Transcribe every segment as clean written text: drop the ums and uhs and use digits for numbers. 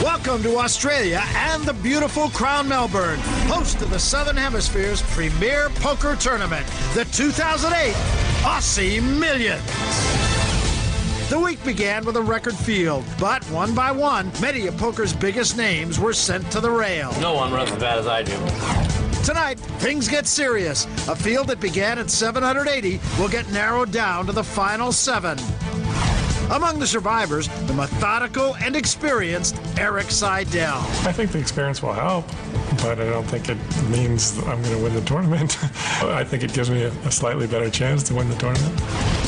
Welcome to Australia and the beautiful Crown Melbourne, host of the Southern Hemisphere's premier poker tournament, the 2008 Aussie Millions. The week began with a record field, but one by one, many of poker's biggest names were sent to the rail. No one runs as bad as I do. Tonight, things get serious. A field that began at 780 will get narrowed down to the final 7. Among the survivors, the methodical and experienced Erik Seidel. I think the experience will help, but I don't think it means that I'm going to win the tournament. I think it gives me a slightly better chance to win the tournament.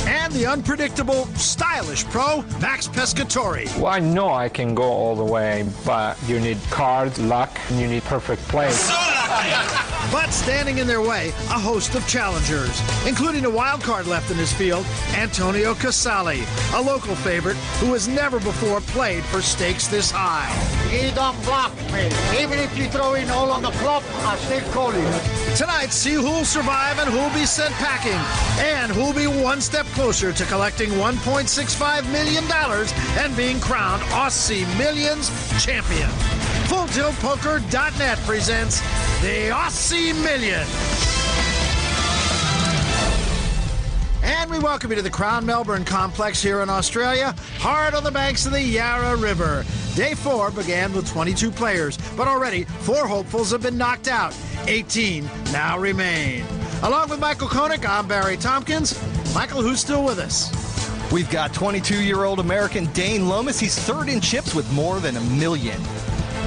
And the unpredictable, stylish pro, Max Pescatore. Well, I know I can go all the way, but you need cards, luck, and you need perfect play. So lucky! But standing in their way, a host of challengers, including a wild card left in his field, Antonio Casale, a local favorite who has never before played for stakes this high. You don't block me. Even if you throw in all on the flop, I still call you. Tonight, see who'll survive and who'll be sent packing, and who'll be one step closer to collecting $1.65 million and being crowned Aussie Millions champion. FullTiltPoker.net presents the Aussie Millions. And we welcome you to the Crown Melbourne complex here in Australia, hard on the banks of the Yarra River. Day 4 began with 22 players, but already 4 hopefuls have been knocked out. 18 now remain. Along with Michael Koenig, I'm Barry Tompkins. Michael, who's still with us? We've got 22-year-old American Dane Lomas. He's third in chips with more than $1 million.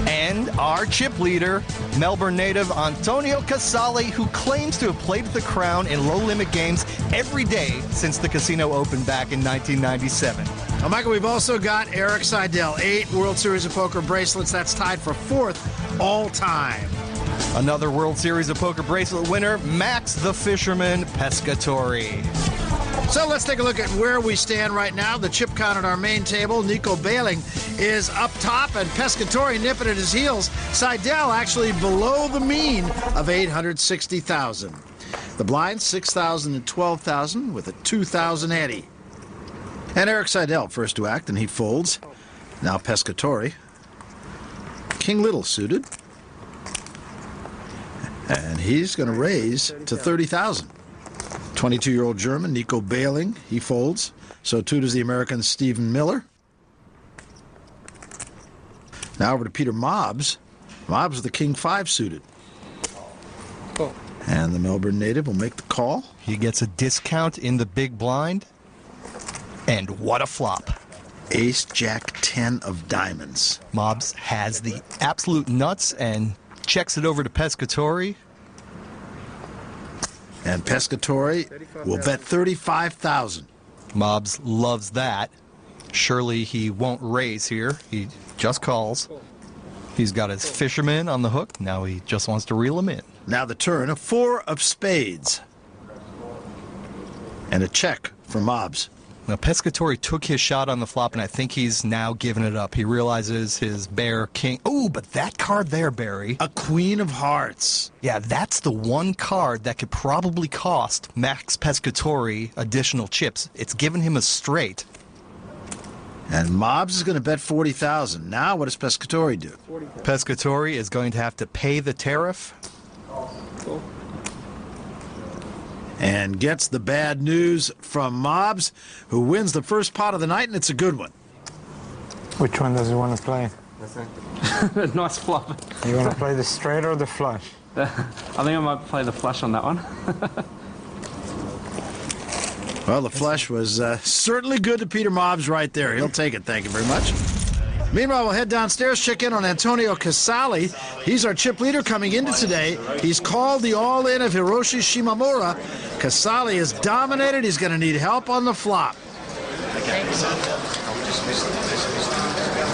And our chip leader, Melbourne native Antonio Casale, who claims to have played with the Crown in low-limit games every day since the casino opened back in 1997. Well, Michael, we've also got Erik Seidel, 8 World Series of Poker bracelets. That's tied for 4th all-time. Another World Series of Poker bracelet winner, Max the Fisherman Pescatore. So let's take a look at where we stand right now. The chip count at our main table, Nico Bailing is up top, and Pescatore nipping at his heels. Seidel actually below the mean of 860,000. The blind, 6,000 and 12,000 with a 2,000 ante. And Erik Seidel first to act, and he folds. Now Pescatore. King Little suited. And he's going to raise to 30,000. 22-year-old German, Nico Bailing, he folds. So too does the American Stephen Miller. Now over to Peter Mobbs. Mobbs with the King 5 suited. And the Melbourne native will make the call. He gets a discount in the big blind. And what a flop. Ace, Jack, 10 of diamonds. Mobbs has the absolute nuts and checks it over to Pescatore. And Pescatore will bet 35,000. Mobbs loves that. Surely he won't raise here. He just calls. He's got his fisherman on the hook. Now he just wants to reel him in. Now the turn, a 4 of spades. And a check for Mobbs. Now, Pescatore took his shot on the flop, and I think he's now given it up. He realizes his bear king. Oh, but that card there, Barry. A queen of hearts. Yeah, that's the one card that could probably cost Max Pescatore additional chips. It's given him a straight. And Mobbs is going to bet 40,000. Now what does Pescatore do? Pescatore is going to have to pay the tariff. And gets the bad news from Mobbs, who wins the first pot of the night, and it's a good one. Which one does he want to play? Nice flop. You want to play the straight or the flush? I think I might play the flush on that one. Well, the flush was certainly good to Peter Mobbs right there. He'll take it, thank you very much. Meanwhile, we'll head downstairs, check in on Antonio Casale. He's our chip leader coming into today. He's called the all-in of Hiroshi Shimamura. Casale is dominated. He's going to need help on the flop.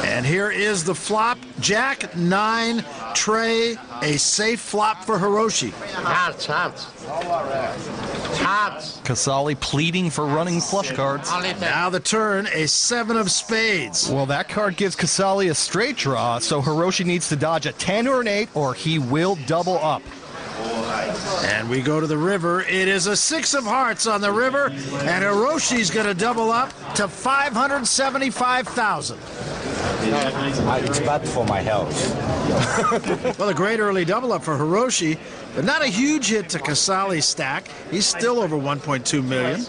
And here is the flop. Jack, 9, Trey, a safe flop for Hiroshi. Hearts. Casale pleading for running flush cards. Now the turn, a 7 of spades. Well, that card gives Casale a straight draw, so Hiroshi needs to dodge a 10 or an 8, or he will double up. And we go to the river. It is a 6 of hearts on the river, and Hiroshi's going to double up to 575,000. It's bad for my health. Well, a great early double up for Hiroshi, but not a huge hit to Casale's stack. He's still over 1.2 million.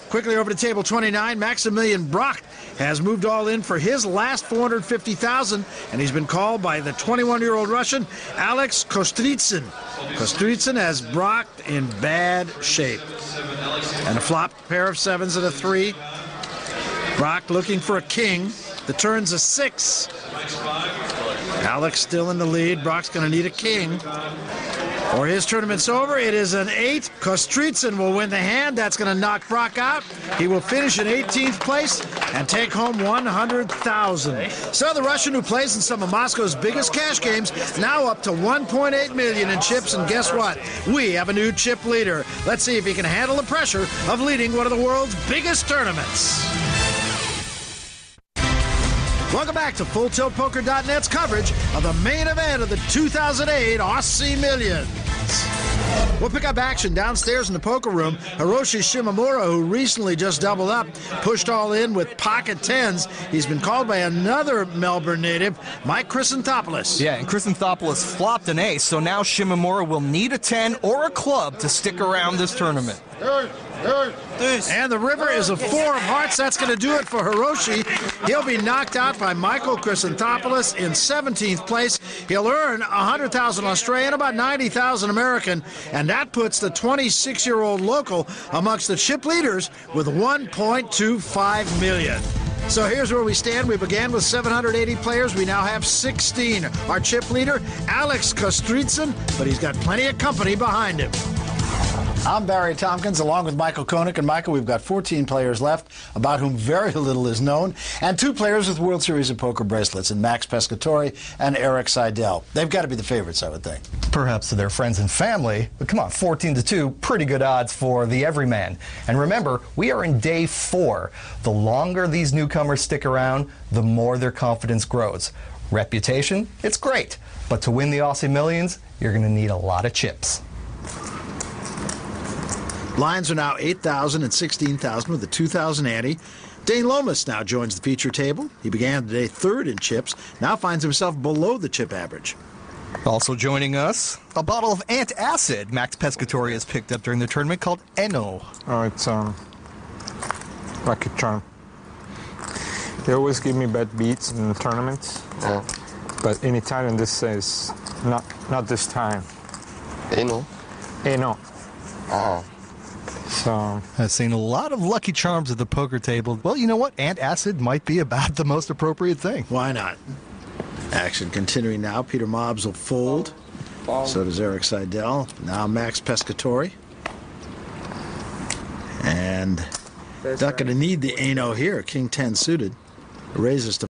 Quickly over to table 29, Maximilian Brock has moved all in for his last 450,000, and he's been called by the 21-year-old Russian Alex Kostritsin. Kostritsin has Brock in bad shape. And a flop, pair of sevens and a 3. Brock looking for a king. The turn's a 6. Alex still in the lead. Brock's going to need a king. Or his tournament's over. It is an 8. Kostritsin will win the hand. That's going to knock Brock out. He will finish in 18th place and take home 100,000. So the Russian, who plays in some of Moscow's biggest cash games, now up to 1.8 million in chips. And guess what? We have a new chip leader. Let's see if he can handle the pressure of leading one of the world's biggest tournaments. Welcome back to FullTiltPoker.net's coverage of the main event of the 2008 Aussie Millions. We'll pick up action downstairs in the poker room. Hiroshi Shimomura, who recently just doubled up, pushed all in with pocket tens. He's been called by another Melbourne native, Mike Chrysantopoulos. Yeah, and Chrysantopoulos flopped an ace, so now Shimomura will need a 10 or a club to stick around this tournament. And the river is a 4 of hearts. That's going to do it for Hiroshi. He'll be knocked out by Michael Chrysantopoulos in 17th place. He'll earn 100,000 Australian, about 90,000 American, and that puts the 26-year-old local amongst the chip leaders with 1.25 million. So here's where we stand. We began with 780 players. We now have 16. Our chip leader, Alex Kostritsin, but he's got plenty of company behind him. I'm Barry Tompkins, along with Michael Koenig. And Michael, we've got 14 players left, about whom very little is known, and 2 players with World Series of Poker bracelets, in Max Pescatore and Erik Seidel. They've got to be the favorites, I would think. Perhaps to their friends and family, but come on, 14-2, pretty good odds for the everyman. And remember, we are in day 4. The longer these newcomers stick around, the more their confidence grows. Reputation, it's great, but to win the Aussie Millions, you're going to need a lot of chips. Lines are now 8,000 and 16,000 with a 2,000 ante. Dane Lomas now joins the feature table. He began the day 3rd in chips, now finds himself below the chip average. Also joining us, a bottle of antacid Max Pescatore has picked up during the tournament called Eno. Oh, it's Lucky Charm. They always give me bad beats in the tournaments, but in Italian this says not this time. Eno? Eno. Oh. So I've seen a lot of Lucky Charms at the poker table. Well, you know what? Antacid might be about the most appropriate thing. Why not? Action continuing now. Peter Mobbs will fold. So does Erik Seidel. Now Max Pescatore. And not going to need the Eno here. King 10 suited. Raises to